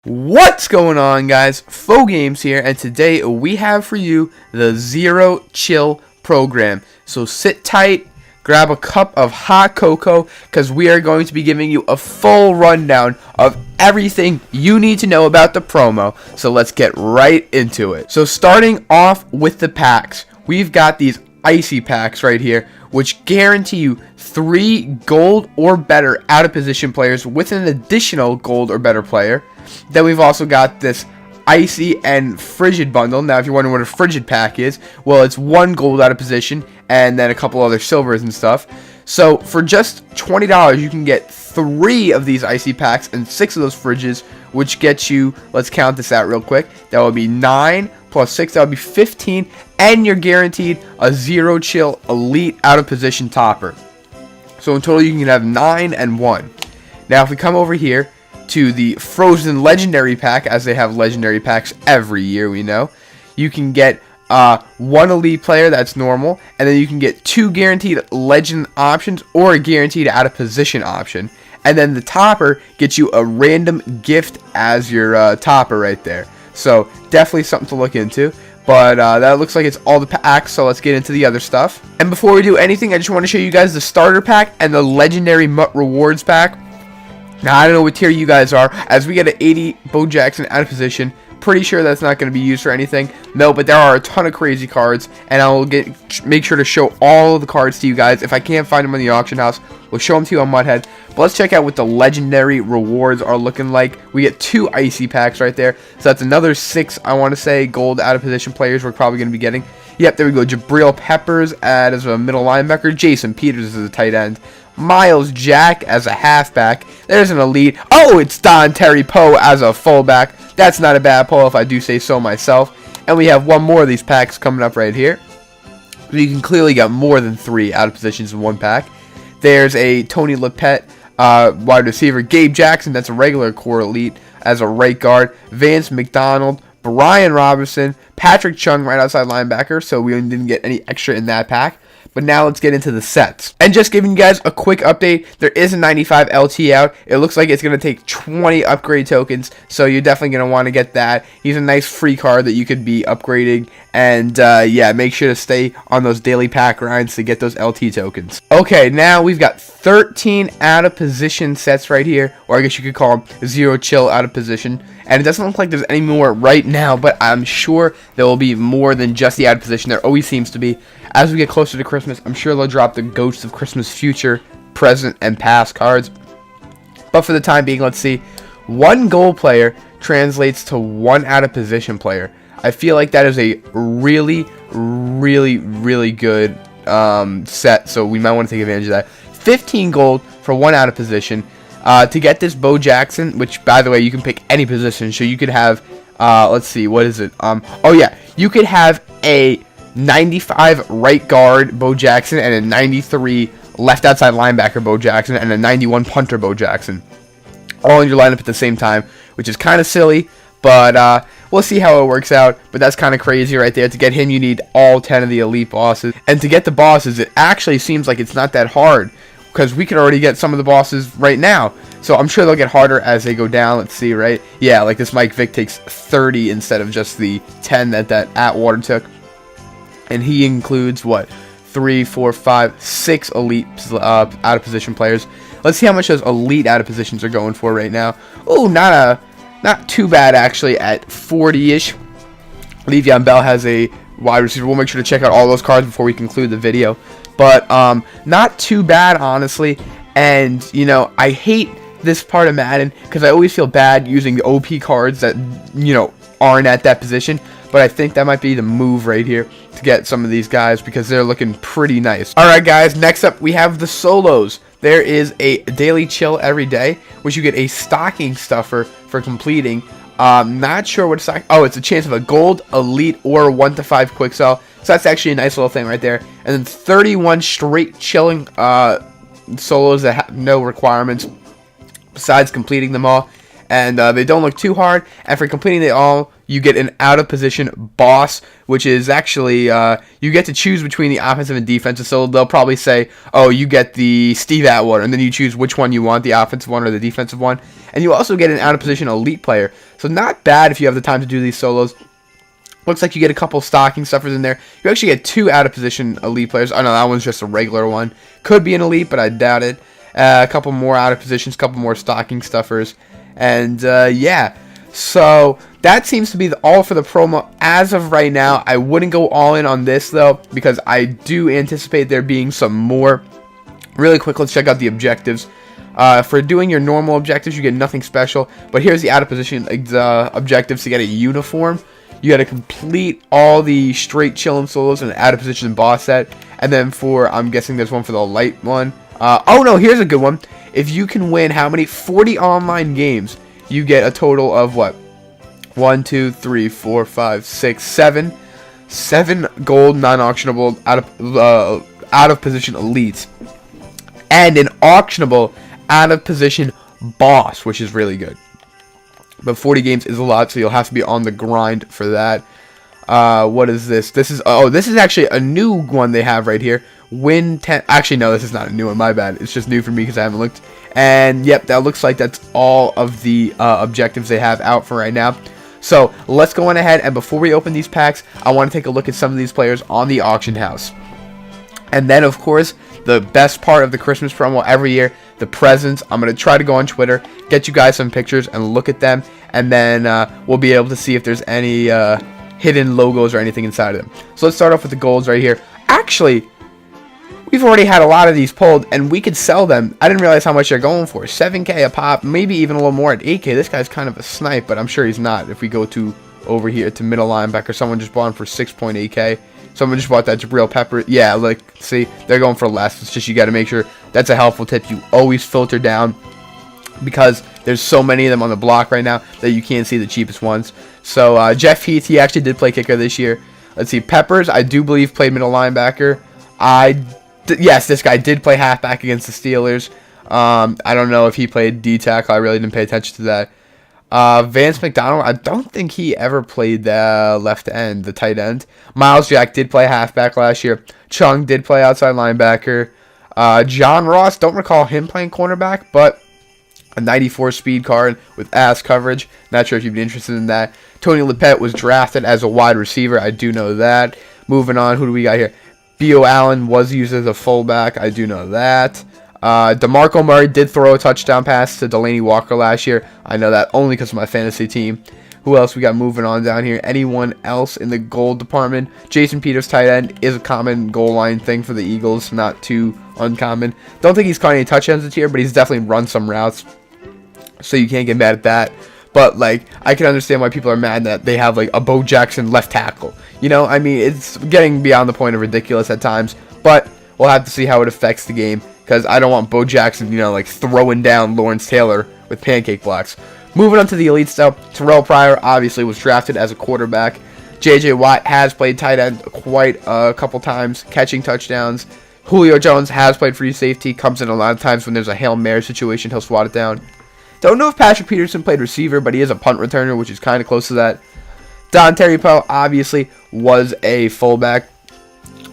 What's going on, guys? Faux Games here, and today we have for you the Zero Chill program. So sit tight, grab a cup of hot cocoa, because we are going to be giving you a full rundown of everything you need to know about the promo. So let's get right into it. So starting off with the packs, we've got these icy packs right here, which guarantee you 3 gold or better out of position players with an additional gold or better player. Then we've also got this icy and frigid bundle. Now, if you're wondering what a frigid pack is, well, it's 1 gold out of position and then a couple other silvers and stuff. So for just $20, you can get 3 of these icy packs and 6 of those fridges, which gets you, let's count this out real quick, that would be 9 plus 6, that would be 15, and you're guaranteed a Zero Chill Elite out of position topper. So in total, you can have 9 and 1. Now, if we come over here to the Frozen Legendary Pack, as they have Legendary Packs every year, we know, you can get 1 Elite player, that's normal, and then you can get 2 guaranteed Legend options or a guaranteed out of position option. And then the topper gets you a random gift as your topper right there. So definitely something to look into. But that looks like it's all the packs, so let's get into the other stuff. And before we do anything, I just want to show you guys the starter pack and the Legendary Mutt Rewards pack. Now, I don't know what tier you guys are, as we get an 80 Bo Jackson out of position. Pretty sure that's not going to be used for anything. No, but there are a ton of crazy cards, and I will make sure to show all of the cards to you guys. If I can't find them in the auction house, we'll show them to you on Mudhead. But let's check out what the Legendary Rewards are looking like. We get 2 icy packs right there, so that's another 6, I want to say, gold out of position players we're probably going to be getting. Yep, there we go. Jabril Peppers as a middle linebacker. Jason Peters as a tight end. Miles Jack as a halfback. There's an elite. Oh, it's Don Terry Poe as a fullback. That's not a bad pull if I do say so myself. And we have one more of these packs coming up right here. So you can clearly get more than 3 out of positions in one pack. There's a Tony Lippett wide receiver. Gabe Jackson, that's a regular core elite as a right guard. Vance McDonald. Brian Robinson. Patrick Chung, right outside linebacker. So we didn't get any extra in that pack. But now let's get into the sets. And just giving you guys a quick update, there is a 95 LT out. It looks like it's going to take 20 upgrade tokens, so you're definitely going to want to get that. He's a nice free card that you could be upgrading. And yeah, make sure to stay on those daily pack grinds to get those LT tokens. Okay, now we've got 13 out of position sets right here, or I guess you could call them Zero Chill out of position. And it doesn't look like there's any more right now, but I'm sure there will be more than just the out of position. There always seems to be. As we get closer to Christmas, I'm sure they'll drop the Ghosts of Christmas Future, Present, and Past cards. But for the time being, let's see. 1 gold player translates to 1 out of position player. I feel like that is a really, really, really good set, so we might want to take advantage of that. 15 gold for 1 out of position. To get this Bo Jackson, which, by the way, you can pick any position. So you could have, let's see, what is it? Oh, yeah. You could have a 95 right guard Bo Jackson and a 93 left outside linebacker Bo Jackson and a 91 punter Bo Jackson, all in your lineup at the same time, which is kind of silly, but we'll see how it works out. But that's kind of crazy right there. To get him, you need all 10 of the elite bosses, and to get the bosses, it actually seems like it's not that hard, because we can already get some of the bosses right now. So I'm sure they'll get harder as they go down. Let's see, right? Yeah, like this Mike Vick takes 30 instead of just the 10 that Atwater took. And he includes, what, 3, 4, 5, 6 elite out of position players. Let's see how much those elite out of positions are going for right now. Oh, not too bad, actually, at 40-ish. Le'Veon Bell has a wide receiver. We'll make sure to check out all those cards before we conclude the video. But not too bad, honestly. And, you know, I hate this part of Madden because I always feel bad using the OP cards that, you know, aren't at that position. But I think that might be the move right here to get some of these guys because they're looking pretty nice. Alright, guys, next up we have the solos. There is a daily chill every day, which you get a stocking stuffer for completing. Not sure what stock. Oh, it's a chance of a gold, elite, or 1 to 5 quick sell. So that's actually a nice little thing right there. And then 31 straight chilling solos that have no requirements besides completing them all. and they don't look too hard. And for completing it all, you get an out of position boss, which is actually you get to choose between the offensive and defensive. So they'll probably say, oh, you get the Steve Atwater, and then you choose which one you want, the offensive one or the defensive one. And you also get an out of position elite player. So not bad if you have the time to do these solos. Looks like you get a couple stocking stuffers in there. You actually get 2 out of position elite players. I know that one's just a regular one. Could be an elite, but I doubt it. A couple more out of positions, a couple more stocking stuffers. And yeah, so that seems to be all for the promo as of right now. I wouldn't go all in on this though, because I do anticipate there being some more. Really quick, let's check out the objectives. For doing your normal objectives, you get nothing special. But here's the out of position objectives to get a uniform. You got to complete all the straight chillin' solos and out of position boss set. And then for, I'm guessing there's one for the light one. Oh no, here's a good one. If you can win how many? 40 online games, you get a total of what? 1, 2, 3, 4, 5, 6, 7. 7 gold non-auctionable out of position elites. And an auctionable out of position boss, which is really good. But 40 games is a lot, so you'll have to be on the grind for that. What is this? This is actually a new one they have right here. Win 10. Actually, no, this is not a new one. My bad. It's just new for me because I haven't looked. And yep, that looks like that's all of the objectives they have out for right now. So let's go on ahead, and before we open these packs, I want to take a look at some of these players on the auction house. And then, of course, the best part of the Christmas promo every year, the presents. I'm going to try to go on Twitter, get you guys some pictures, and look at them. And then we'll be able to see if there's any hidden logos or anything inside of them. So let's start off with the golds right here. Actually, we've already had a lot of these pulled, and we could sell them. I didn't realize how much they're going for. 7K a pop, maybe even a little more at 8K. This guy's kind of a snipe, but I'm sure he's not. If we go to over here to middle linebacker, someone just bought him for 6.8K. Someone just bought that Jabril Pepper. Yeah, like, see, they're going for less. It's just you got to make sure. That's a helpful tip. You always filter down because there's so many of them on the block right now that you can't see the cheapest ones. So, Jeff Heath, he actually did play kicker this year. Let's see, Peppers, I do believe played middle linebacker. Yes, this guy did play halfback against the Steelers. I don't know if he played D-tackle. I really didn't pay attention to that. Vance McDonald, I don't think he ever played the left end, the tight end. Miles Jack did play halfback last year. Chung did play outside linebacker. John Ross, don't recall him playing cornerback, but a 94 speed card with ass coverage. Not sure if you'd be interested in that. Tony Lippett was drafted as a wide receiver. I do know that. Moving on, who do we got here? B.O. Allen was used as a fullback. I do know that. DeMarco Murray did throw a touchdown pass to Delaney Walker last year. I know that only because of my fantasy team. Who else we got moving on down here? Anyone else in the goal department? Jason Peters, tight end, is a common goal line thing for the Eagles. Not too uncommon. Don't think he's caught any touchdowns this year, but he's definitely run some routes. So you can't get mad at that. But, like, I can understand why people are mad that they have, like, a Bo Jackson left tackle. You know, I mean, it's getting beyond the point of ridiculous at times. But we'll have to see how it affects the game. Because I don't want Bo Jackson, you know, like, throwing down Lawrence Taylor with pancake blocks. Moving on to the elite stuff, Terrell Pryor obviously was drafted as a quarterback. J.J. Watt has played tight end quite a couple times, catching touchdowns. Julio Jones has played free safety, comes in a lot of times when there's a Hail Mary situation, he'll swat it down. Don't know if Patrick Peterson played receiver, but he is a punt returner, which is kind of close to that. Don Terry Powell obviously was a fullback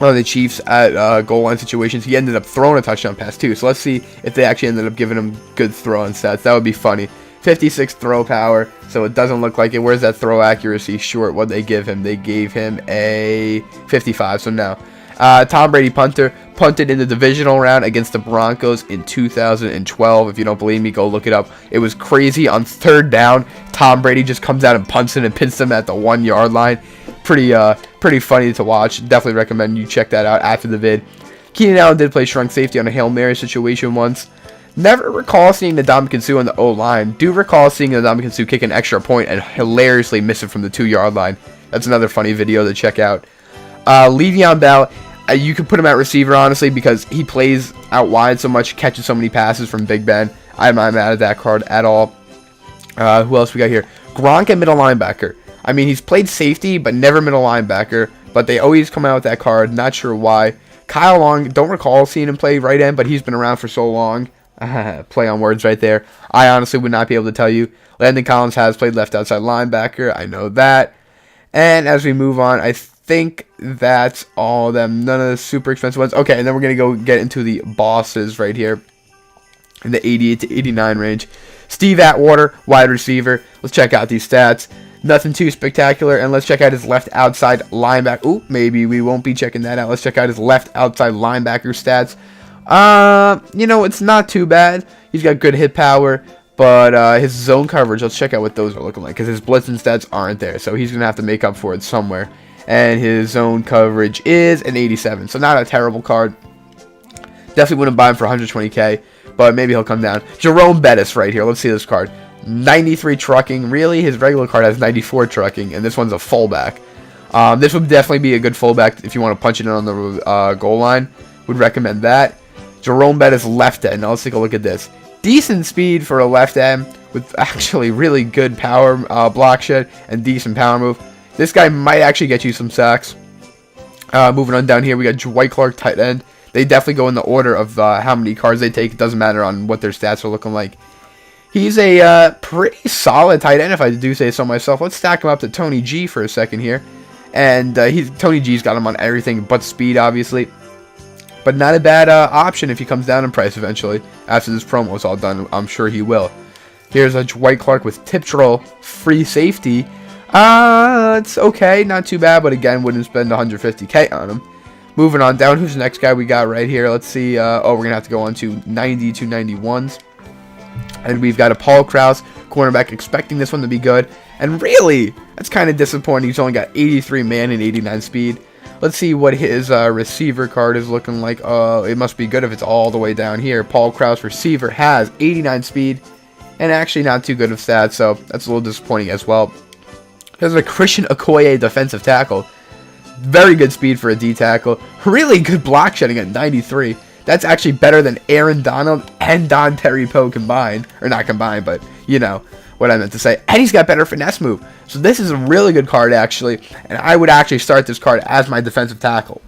on the Chiefs at goal line situations. He ended up throwing a touchdown pass too, so let's see if they actually ended up giving him good throwing stats. That would be funny. 56 throw power, so it doesn't look like it. Where's that throw accuracy? Short. What they give him? They gave him a 55, so no. Tom Brady punted in the divisional round against the Broncos in 2012. If you don't believe me, go look it up. It was crazy. On third down, Tom Brady just comes out and punts it and pins them at the 1 yard line. Pretty funny to watch. Definitely recommend you check that out after the vid. Keenan Allen did play shrunk safety on a Hail Mary situation once. Never recall seeing the Ndamukong Suh on the O-line. Do recall seeing the Ndamukong Suh kick an extra point and hilariously miss it from the 2 yard line. That's another funny video to check out. Le'Veon Bell, you could put him at receiver, honestly, because he plays out wide so much, catches so many passes from Big Ben. I'm not mad at that card at all. Who else we got here? Gronk at middle linebacker. I mean, he's played safety, but never middle linebacker. But they always come out with that card. Not sure why. Kyle Long, don't recall seeing him play right end, but he's been around for so long. Play on words right there. I honestly would not be able to tell you. Landon Collins has played left outside linebacker. I know that. And as we move on, I think that's all of them. None of the super expensive ones. Okay, and then we're going to go get into the bosses right here in the 88 to 89 range. Steve Atwater, wide receiver. Let's check out these stats. Nothing too spectacular. And let's check out his left outside linebacker. Ooh, maybe we won't be checking that out. Let's check out his left outside linebacker stats. You know, it's not too bad. He's got good hit power. But his zone coverage, let's check out what those are looking like. Because his blitzing stats aren't there. So he's going to have to make up for it somewhere. And his zone coverage is an 87. So not a terrible card. Definitely wouldn't buy him for 120K. But maybe he'll come down. Jerome Bettis right here. Let's see this card. 93 trucking. Really? His regular card has 94 trucking. And this one's a fullback. This would definitely be a good fullback if you want to punch it in on the goal line. Would recommend that. Jerome Bettis left end. Now let's take a look at this. Decent speed for a left end with actually really good power block shed and decent power move. This guy might actually get you some sacks. Moving on down here, we got Dwight Clark, tight end. They definitely go in the order of how many cards they take. It doesn't matter on what their stats are looking like. He's a pretty solid tight end, if I do say so myself. Let's stack him up to Tony G for a second here. And Tony G's got him on everything but speed, obviously. But not a bad option if he comes down in price eventually. After this promo is all done, I'm sure he will. Here's a Dwight Clark with tip troll, free safety. It's okay, not too bad, but again, wouldn't spend 150K on him. Moving on down, who's the next guy we got right here? Let's see. Oh, we're going to have to go on to 90 to 91s. And we've got a Paul Krause, cornerback, expecting this one to be good. And really, that's kind of disappointing. He's only got 83 man and 89 speed. Let's see what his receiver card is looking like. It must be good if it's all the way down here. Paul Krause, receiver, has 89 speed and actually not too good of stats, so that's a little disappointing as well. There's a Christian Okoye, defensive tackle. Very good speed for a D tackle. Really good block shedding at 93. That's actually better than Aaron Donald and Don Terry Poe combined. Or not combined, but you know what I meant to say. And he's got better finesse move. So this is a really good card, actually. And I would actually start this card as my defensive tackle.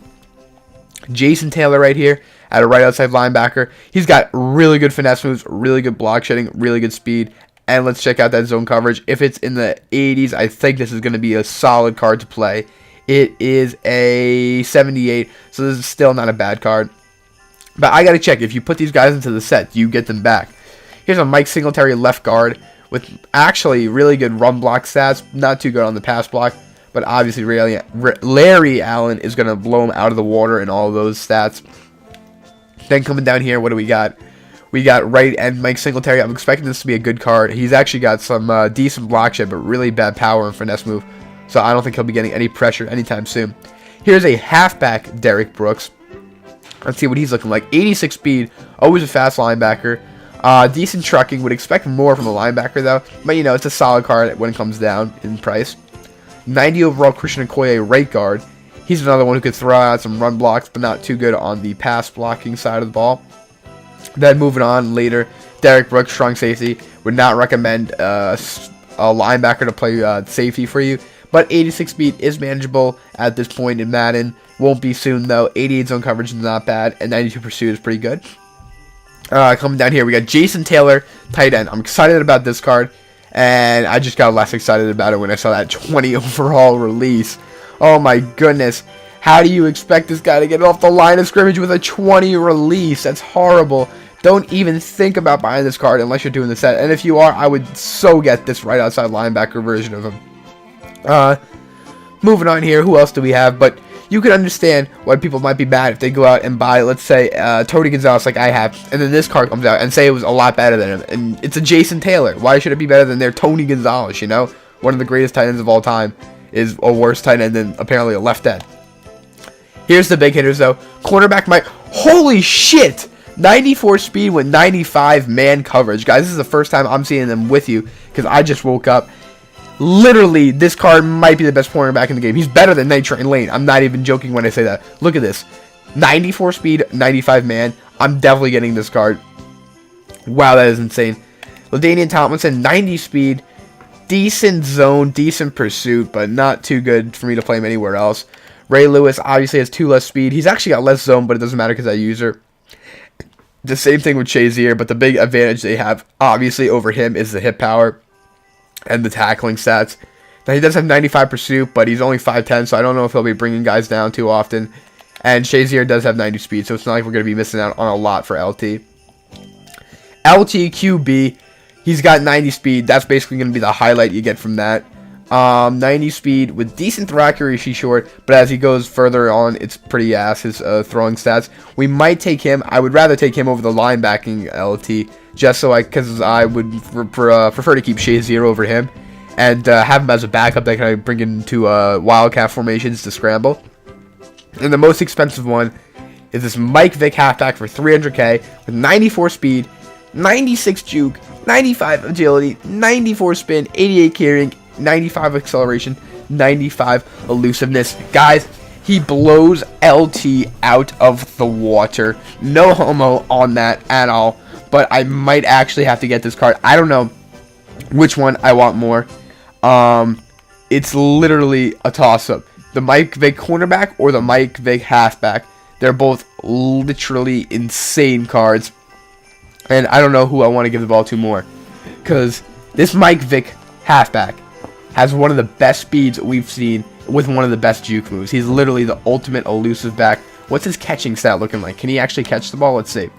Jason Taylor right here at a right outside linebacker. He's got really good finesse moves, really good block shedding, really good speed. And let's check out that zone coverage. If it's in the 80s, I think this is going to be a solid card to play. It is a 78, so this is still not a bad card. But I got to check. If you put these guys into the set, do you get them back? Here's a Mike Singletary left guard with actually really good run block stats. Not too good on the pass block, but obviously Larry Allen is going to blow him out of the water in all of those stats. Then coming down here, what do we got? We got right end Mike Singletary. I'm expecting this to be a good card. He's actually got some decent block shed, but really bad power and finesse move. So I don't think he'll be getting any pressure anytime soon. Here's a halfback, Derek Brooks. Let's see what he's looking like. 86 speed, always a fast linebacker. Decent trucking. Would expect more from a linebacker, though. But, you know, it's a solid card when it comes down in price. 90 overall, Christian Okoye, right guard. He's another one who could throw out some run blocks, but not too good on the pass blocking side of the ball. Then moving on later, Derek Brooks, strong safety. Would not recommend a linebacker to play safety for you. But 86 speed is manageable at this point in Madden. Won't be soon, though. 88 zone coverage is not bad. And 92 pursuit is pretty good. Coming down here, we got Jason Taylor, tight end. I'm excited about this card. And I just got less excited about it when I saw that 20 overall release. Oh, my goodness. How do you expect this guy to get off the line of scrimmage with a 20 release? That's horrible. Don't even think about buying this card unless you're doing the set. And if you are, I would so get this right outside linebacker version of him. Moving on here, who else do we have? But you can understand why people might be mad if they go out and buy, let's say, Tony Gonzalez like I have, and then this card comes out and say it was a lot better than him. And it's a Jason Taylor. Why should it be better than their Tony Gonzalez, you know? One of the greatest tight ends of all time is a worse tight end than apparently a left end. Here's the big hitters, though. Cornerback Mike. Holy shit! 94 speed with 95 man coverage. Guys, this is the first time I'm seeing them with you because I just woke up. Literally, this card might be the best cornerback in the game. He's better than Night Train Lane. I'm not even joking when I say that. Look at this. 94 speed, 95 man. I'm definitely getting this card. Wow, that is insane. LaDainian Tomlinson, 90 speed. Decent zone, decent pursuit, but not too good for me to play him anywhere else. Ray Lewis obviously has 2 less speed. He's actually got less zone, but it doesn't matter because I use her. The same thing with Shazier, but the big advantage they have, obviously, over him is the hit power and the tackling stats. Now, he does have 95 pursuit, but he's only 5'10", so I don't know if he'll be bringing guys down too often. And Shazier does have 90 speed, so it's not like we're going to be missing out on a lot for LT. LT QB, he's got 90 speed. That's basically going to be the highlight you get from that. 90 speed with decent throw accuracy short, but as he goes further on, it's pretty ass, his throwing stats. We might take him. I would rather take him over the linebacking LT, just so because I would prefer to keep Shazier over him and have him as a backup that can bring into wildcat formations to scramble. And the most expensive one is this Mike Vick halfback for 300k with 94 speed, 96 juke, 95 agility, 94 spin, 88 carrying, 95 acceleration, 95 elusiveness. Guys, he blows LT out of the water. No homo on that at all. But I might actually have to get this card. I don't know which one I want more. It's literally a toss-up. The Mike Vick cornerback or the Mike Vick halfback. They're both literally insane cards. And I don't know who I want to give the ball to more. Because this Mike Vick halfback has one of the best speeds we've seen with one of the best juke moves. He's literally the ultimate elusive back. What's his catching stat looking like? Can he actually catch the ball? Let's see.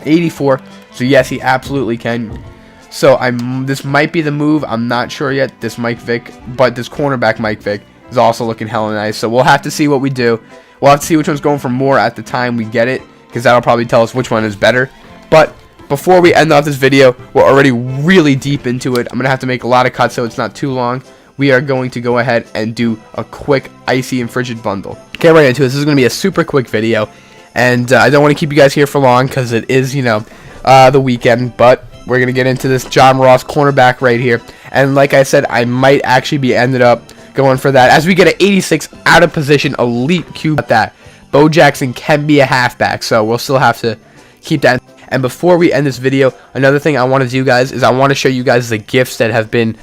84. So yes, he absolutely can. So this might be the move. I'm not sure yet. This Mike Vick, but this cornerback Mike Vick is also looking hella nice. So we'll have to see what we do. We'll have to see which one's going for more at the time we get it, because that'll probably tell us which one is better. But before we end off this video, we're already really deep into it. I'm going to have to make a lot of cuts so it's not too long. We are going to go ahead and do a quick Icy and Frigid bundle. Okay, right into it. This is going to be a super quick video. And I don't want to keep you guys here for long because it is, the weekend. But we're going to get into this John Ross cornerback right here. And like I said, I might actually be ended up going for that. As we get an 86 out of position elite cube at that. Bo Jackson can be a halfback, so we'll still have to keep that. And before we end this video, another thing I want to do, guys, is I want to show you guys the gifts that have been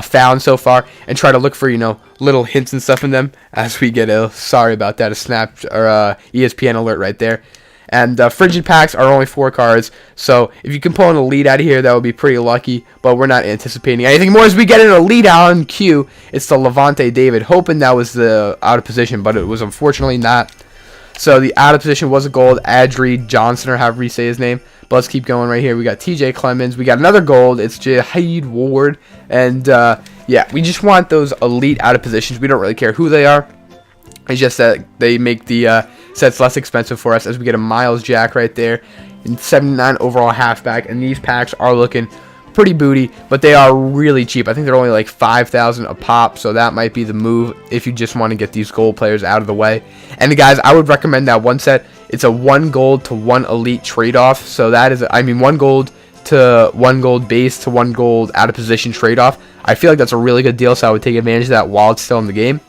found so far and try to look for, little hints and stuff in them as we get a, sorry about that, a snap or ESPN alert right there. And Frigid packs are only 4 cards, so if you can pull an elite out of here, that would be pretty lucky, but we're not anticipating anything more as we get an elite out in Q. It's the Levante David, hoping that was the out of position, but it was unfortunately not. So the out of position was a gold, Adri Johnson, or however you say his name. But let's keep going right here. We got TJ Clemens. We got another gold. It's Jaheed Ward. And, yeah, we just want those elite out of positions. We don't really care who they are. It's just that they make the sets less expensive for us as we get a Miles Jack right there. And 79 overall halfback. And these packs are looking pretty booty, but they are really cheap. I think they're only like 5,000 a pop, so that might be the move if you just want to get these gold players out of the way. And guys, I would recommend that one set. It's a 1 gold to 1 elite trade-off, so that is, 1 gold to 1 gold base to 1 gold out of position trade-off. I feel like that's a really good deal, so I would take advantage of that while it's still in the game.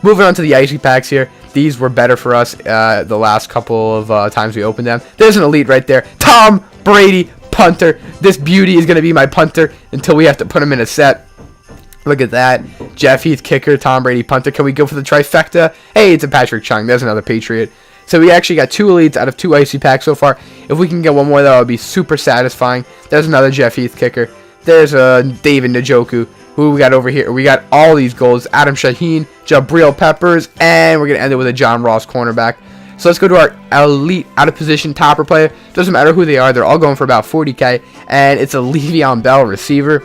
Moving on to the Icy packs here. These were better for us the last couple of times we opened them. There's an elite right there. Tom Brady, punter. This beauty is going to be my punter until we have to put him in a set. Look at that. Jeff Heath, kicker. Tom Brady, punter. Can we go for the trifecta? Hey, it's a Patrick Chung. There's another Patriot. So we actually got 2 elites out of 2 Icy packs so far. If we can get one more, that would be super satisfying. There's another Jeff Heath, kicker. There's a David Njoku. Who we got over here? We got all these golds. Adam Shaheen, Jabril Peppers, and we're going to end it with a John Ross cornerback. So let's go to our elite out of position topper player. Doesn't matter who they are. They're all going for about 40k. And it's a Le'Veon Bell receiver.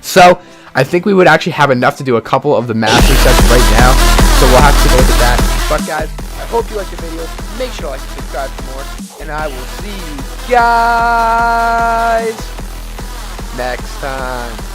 So I think we would actually have enough to do a couple of the master sets right now. So we'll have to take a look at that. But guys, I hope you liked the video. Make sure to like and subscribe for more. And I will see you guys next time.